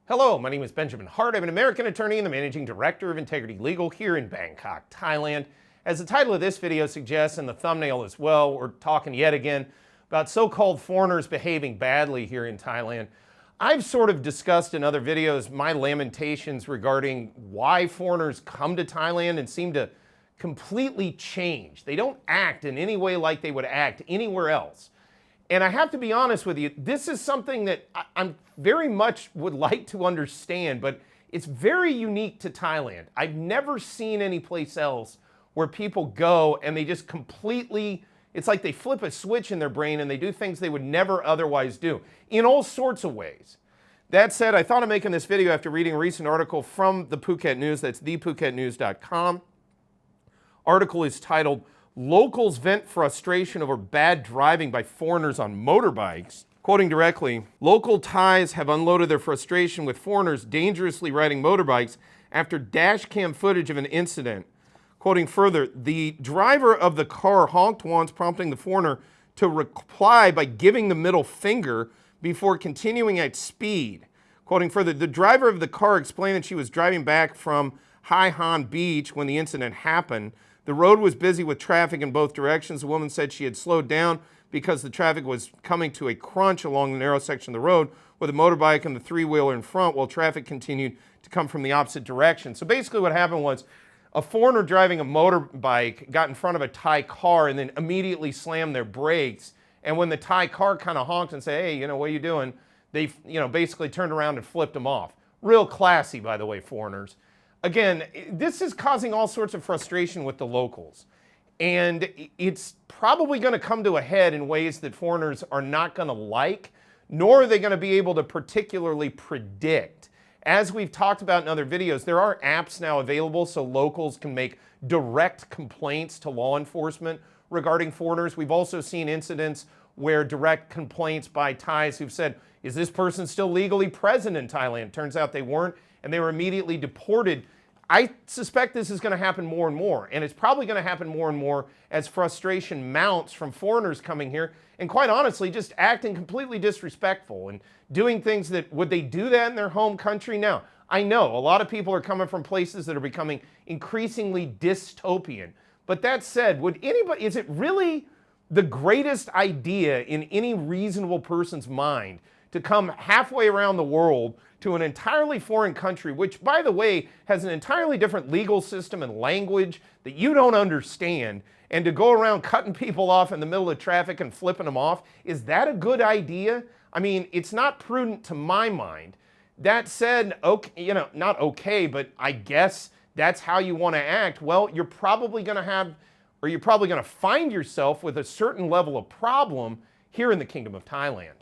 Hello, my name is Benjamin Hart. I'm an American attorney and the Managing Director of Integrity Legal here in Bangkok, Thailand. As the title of this video suggests and the thumbnail as well, we're talking yet again about so-called foreigners behaving badly here in Thailand. I've sort of discussed in other videos my lamentations regarding why foreigners come to Thailand and seem to completely change. They don't act in any way like they would act anywhere else. And I have to be honest with you, this is something that I'm very much would like to understand, but it's very unique to Thailand. I've never seen any place else where people go and they just completely, it's like they flip a switch in their brain and they do things they would never otherwise do in all sorts of ways. That said, I thought of making this video after reading a recent article from the Phuket News, that's thephuketnews.com. Article is titled, "Locals Vent Frustration Over Bad Driving by Foreigners on Motorbikes." Quoting directly, local Thais have unloaded their frustration with foreigners dangerously riding motorbikes after dash cam footage of an incident. Quoting further, the driver of the car honked once, prompting the foreigner to reply by giving the middle finger before continuing at speed. Quoting further, the driver of the car explained that she was driving back from Hai Han Beach when the incident happened. The road was busy with traffic in both directions. The woman said she had slowed down because the traffic was coming to a crunch along the narrow section of the road with a motorbike and the three-wheeler in front while traffic continued to come from the opposite direction. So basically what happened was a foreigner driving a motorbike got in front of a Thai car and then immediately slammed their brakes. And when the Thai car kind of honked and said, hey, what are you doing? They, basically turned around and flipped them off. Real classy, by the way, foreigners. Again, this is causing all sorts of frustration with the locals. And it's probably going to come to a head in ways that foreigners are not going to like, nor are they going to be able to particularly predict. As we've talked about in other videos, there are apps now available so locals can make direct complaints to law enforcement regarding foreigners. We've also seen incidents where direct complaints by Thais who've said, is this person still legally present in Thailand? Turns out they weren't, and they were immediately deported. I suspect this is going to happen more and more, and it's probably going to happen more and more as frustration mounts from foreigners coming here and, quite honestly, just acting completely disrespectful and doing things that, would they do that in their home country? Now, I know a lot of people are coming from places that are becoming increasingly dystopian, but that said, is it really the greatest idea in any reasonable person's mind to come halfway around the world to an entirely foreign country, which, by the way, has an entirely different legal system and language that you don't understand, and to go around cutting people off in the middle of traffic and flipping them off? Is that a good idea? I mean, it's not prudent to my mind. That said, okay, not okay, but I guess that's how you want to act. Well, you're probably going to find yourself with a certain level of problem here in the Kingdom of Thailand.